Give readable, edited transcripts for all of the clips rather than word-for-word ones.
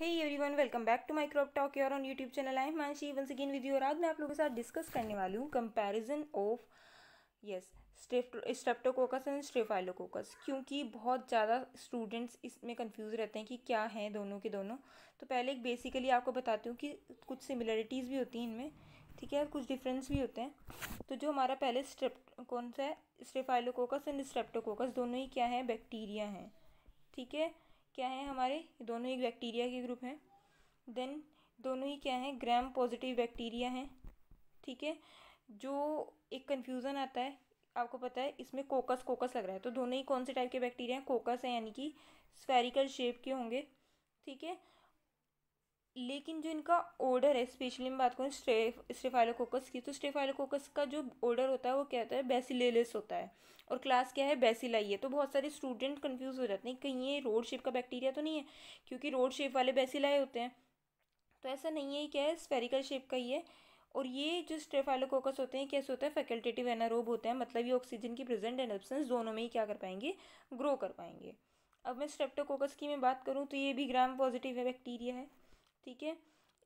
Hey everyone, welcome back to my crop talk here on YouTube channel. I am Manshi once again with you। और आज मैं आप लोगों के साथ डिस्कस करने वाली हूँ comparison of Streptococcus and staphylococcus, क्योंकि बहुत ज़्यादा स्टूडेंट्स इसमें कंफ्यूज रहते हैं कि क्या हैं दोनों के दोनों। तो पहले एक बेसिकली आपको बताती हूँ कि कुछ सिमिलरिटीज़ भी होती हैं इनमें, ठीक है, और कुछ डिफरेंस भी होते हैं। तो जो हमारा पहले कौन सा है, स्टेफाइलोकोकस एंड स्ट्रेप्टोकोकस, दोनों ही क्या है, बैक्टीरिया हैं, ठीक है। क्या है हमारे, दोनों ही बैक्टीरिया के ग्रुप हैं। देन दोनों ही क्या हैं, ग्राम पॉजिटिव बैक्टीरिया हैं, ठीक है। जो एक कन्फ्यूज़न आता है, आपको पता है इसमें कोकस कोकस लग रहा है, तो दोनों ही कौन से टाइप के बैक्टीरिया हैं, कोकस हैं, यानी कि स्फेरिकल शेप के होंगे, ठीक है। लेकिन जो इनका ऑर्डर है, स्पेशली मैं बात करूँ स्टेफाइलोकोकस की, तो स्टेफाइलोकोकस का जो ऑर्डर होता है वो क्या होता है, बेसिलेलिस होता है, और क्लास क्या है, बेसिलाई है। तो बहुत सारे स्टूडेंट कंफ्यूज हो जाते हैं कहीं ये रोड शेप का बैक्टीरिया तो नहीं है, क्योंकि रोड शेप वाले बेसिलाई होते हैं। तो ऐसा नहीं है, ये क्या है, स्फेरिकल शेप का ही है। और ये जो स्टेफाइलोकोकस होते हैं, कैसे होता है, फैकल्टेटिव एनारोब होते हैं, मतलब ये ऑक्सीजन की प्रेजेंट एंड एब्सेंस दोनों में ही क्या कर पाएंगे, ग्रो कर पाएंगे। अब मैं स्ट्रेप्टोकोकस की मैं बात करूँ तो ये भी ग्राम पॉजिटिव है बैक्टीरिया है, ठीक है।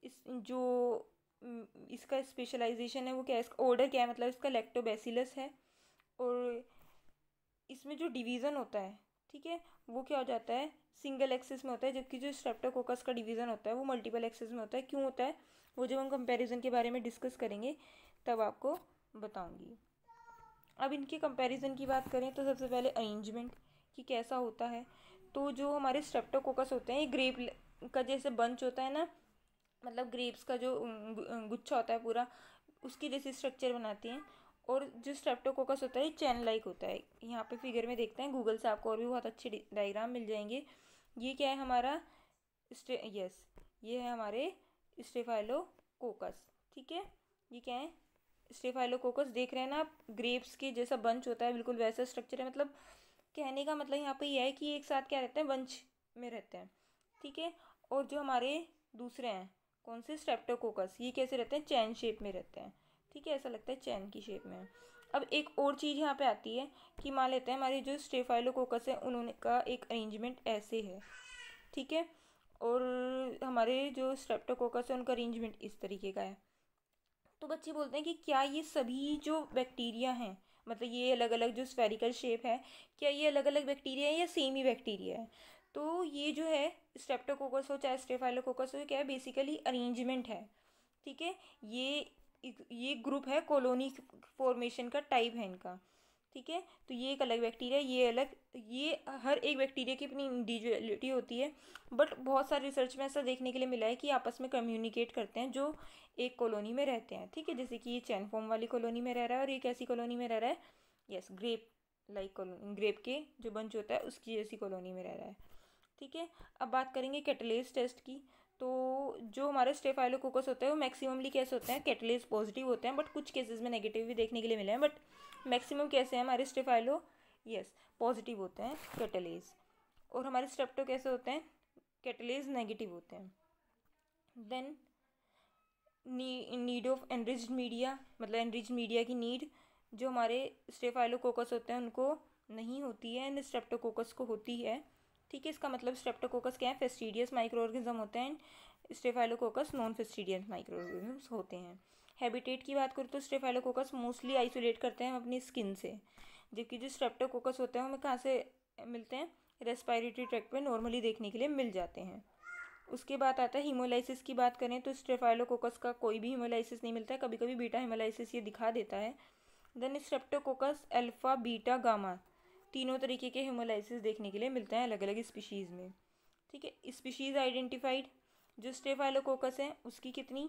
इस जो इसका स्पेशलाइजेशन है वो क्या है, इसका ऑर्डर क्या है, मतलब इसका लैक्टोबैसिलस है। और इसमें जो डिवीज़न होता है, ठीक है, वो क्या हो जाता है, सिंगल एक्सिस में होता है, जबकि जो स्ट्रेप्टोकोकस का डिवीज़न होता है वो मल्टीपल एक्सिस में होता है। क्यों होता है वो जब हम कंपैरिजन के बारे में डिस्कस करेंगे तब आपको बताऊंगी। अब इनके कंपैरिजन की बात करें तो सबसे पहले अरेंजमेंट कि कैसा होता है। तो जो हमारे स्ट्रेप्टोकोकस होते हैं, ये ग्रेप का जैसे बंच होता है ना, मतलब ग्रेप्स का जो गुच्छा होता है पूरा, उसकी जैसी स्ट्रक्चर बनाती हैं। और जो स्ट्रेप्टोकोकस होता है ये चैन लाइक होता है। यहाँ पे फिगर में देखते हैं, गूगल से आपको और भी बहुत अच्छे डायग्राम मिल जाएंगे। ये क्या है हमारा ये है हमारे स्टेफाइलोकोकस, ठीक है। ये क्या है, स्टेफाइलोकोकस, देख रहे हैं ना आप, ग्रेप्स के जैसा बंच होता है, बिल्कुल वैसा स्ट्रक्चर है। मतलब कहने का मतलब यहाँ पे यह है कि एक साथ क्या रहते हैं, बंच में रहते हैं, ठीक है। और जो हमारे दूसरे हैं कौन से, स्ट्रेप्टोकोकस, ये कैसे रहते हैं, चैन शेप में रहते हैं, ठीक है, ऐसा लगता है चैन की शेप में। अब एक और चीज़ यहाँ पे आती है कि मान लेते हैं हमारे जो स्टेफाइलोकोकस है उन्होंने का एक अरेंजमेंट ऐसे है, ठीक है। और हमारे जो स्ट्रेप्टोकोकस है उनका अरेंजमेंट इस तरीके का है। तो बच्चे बोलते हैं कि क्या ये सभी जो बैक्टीरिया हैं, मतलब ये अलग अलग जो स्फेरिकल शेप है, क्या ये अलग अलग बैक्टीरिया है या सेम ही बैक्टीरिया है। तो ये जो है स्ट्रेप्टोकोकस हो चाहे स्टेफाइलोकोकस हो, क्या है, बेसिकली अरेंजमेंट है, ठीक है। ये ग्रुप है, कॉलोनी फॉर्मेशन का टाइप है इनका, ठीक है। तो ये एक अलग बैक्टीरिया, ये अलग, ये हर एक बैक्टीरिया की अपनी इंडिविजुअलिटी होती है। बट बहुत सारे रिसर्च में ऐसा देखने के लिए मिला है कि आपस में कम्युनिकेट करते हैं जो एक कॉलोनी में रहते हैं, ठीक है। जैसे कि ये चैन फॉर्म वाली कॉलोनी में रह रहा है और एक ऐसी कॉलोनी में रह रहा है, yes, grape like colony, grape के जो बंच होता है उसकी जैसी कॉलोनी में रह रहा है, ठीक है। अब बात करेंगे कैटलेज टेस्ट की। तो जो हमारे स्टेफाइलोकोकस होते हैं वो मैक्सिममली कैसे होते हैं, कैटलेज पॉजिटिव होते हैं, बट कुछ केसेस में नेगेटिव भी देखने के लिए मिले हैं, बट मैक्सिमम कैसे हैं हमारे स्टेफाइलो, यस, पॉजिटिव होते हैं कैटलेज। और हमारे स्ट्रेप्टो कैसे होते हैं, कैटलेज नेगेटिव होते हैं। Then need of enriched media, मतलब एनरिच्ड मीडिया की नीड जो हमारे स्टेफाइलोकोकस होते हैं उनको नहीं होती है, एंड स्ट्रेप्टोकोकस को होती है, ठीक है। इसका मतलब स्ट्रेप्टोकोकस क्या है, फेस्टिडियस माइक्रो ऑर्गेनिज्म होते हैं, स्टेफाइलोकोकस नॉन फेस्टिडियस माइक्रो ऑर्गेनिज्म होते हैं। हैबिटेट की बात करूँ तो स्टेफाइलोकोकस मोस्टली आइसोलेट करते हैं अपनी स्किन से, जबकि जो स्ट्रेप्टोकोकस होते हैं हमें कहाँ से मिलते हैं, रेस्पिरेटरी ट्रैक्ट में नॉर्मली देखने के लिए मिल जाते हैं। उसके बाद आता है हीमोलाइसिस की बात करें तो स्टेफाइलोकोकस का कोई भी हीमोलाइसिस नहीं मिलता है, कभी कभी बीटा हीमोलाइसिस ये दिखा देता है। Then streptococcus alpha beta gamma तीनों तरीके के हीमोलाइसिस देखने के लिए मिलते हैं अलग अलग स्पीशीज़ में, ठीक है। स्पीशीज़ आइडेंटिफाइड, जो स्टेफाइलोकोकस है उसकी कितनी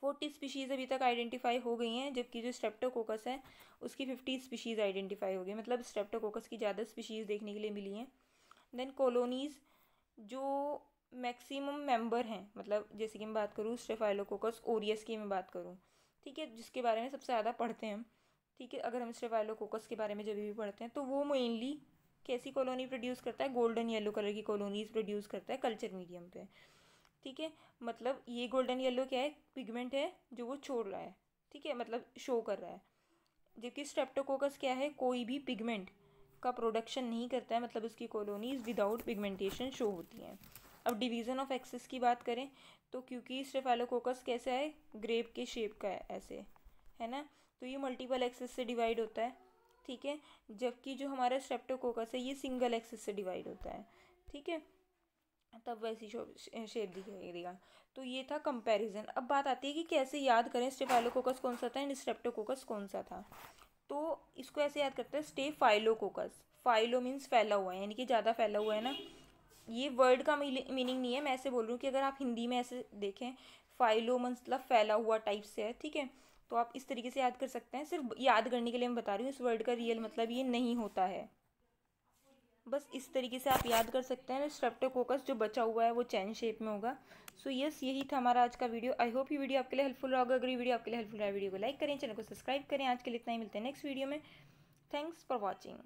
40 स्पीशीज़ अभी तक आइडेंटिफाई हो गई हैं, जबकि जो स्ट्रेप्टोकोकस है उसकी 50 स्पीशीज़ आइडेंटिफाई हो गई, मतलब स्ट्रेप्टोकोकस की ज़्यादा स्पीशीज़ देखने के लिए मिली हैं। देन कॉलोनीज़, जो मैक्सिमम मेंबर हैं, मतलब जैसे कि मैं बात करूँ स्टेफाइलोकोकस ओरियस की मैं बात करूँ, ठीक है, जिसके बारे में सबसे ज़्यादा पढ़ते हैं हम, ठीक है। अगर हम स्टेफाइलोकोकस के बारे में जब भी पढ़ते हैं तो वो मेनली कैसी कॉलोनी प्रोड्यूस करता है, गोल्डन येलो कलर की कॉलोनीज प्रोड्यूस करता है कल्चर मीडियम पे, ठीक है। मतलब ये गोल्डन येलो क्या है, पिगमेंट है जो वो छोड़ रहा है, ठीक है, मतलब शो कर रहा है। जबकि स्ट्रेप्टोकोकस क्या है, कोई भी पिगमेंट का प्रोडक्शन नहीं करता है, मतलब उसकी कॉलोनीज विदाउट पिगमेंटेशन शो होती हैं। अब डिवीज़न ऑफ एक्सेस की बात करें तो क्योंकि स्टेफाइलोकोकस कैसा है, ग्रेप के शेप का है, ऐसे है ना, तो ये मल्टीपल एक्सेस से डिवाइड होता है, ठीक है। जबकि जो हमारा स्ट्रेप्टोकोकस है ये सिंगल एक्सेस से डिवाइड होता है, ठीक है, तब वैसी शेप दिखाई देगा। तो ये था कंपैरिजन। अब बात आती है कि कैसे याद करें स्टेफाइलोकोकस कौन सा था एंड स्ट्रेप्टोकोकस कौन सा था। तो इसको ऐसे याद करते हैं, स्टेफाइलोकोकस, फाइलो मीन्स फैला हुआ है, यानी कि ज़्यादा फैला हुआ है ना। ये वर्ड का मीनिंग नहीं है, मैं ऐसे बोल रही हूँ कि अगर आप हिंदी में ऐसे देखें, फाइलो मतलब फैला हुआ टाइप से है, ठीक है, तो आप इस तरीके से याद कर सकते हैं। सिर्फ याद करने के लिए मैं बता रही हूँ, इस वर्ड का रियल मतलब ये नहीं होता है। बस इस तरीके से आप याद कर सकते हैं। स्ट्रेप्टोकोकस जो बचा हुआ है वो चैन शेप में होगा। सो यस, यही था हमारा आज का वीडियो। आई होप ये वीडियो आपके लिए हेल्पफुल रहा होगा। अगर ये वीडियो आपके लिए हेल्पफुल रहा, वीडियो को लाइक करें, चैनल को सब्सक्राइब करें। आज के लिए इतना ही, मिलते हैं नेक्स्ट वीडियो में। Thanks for watching.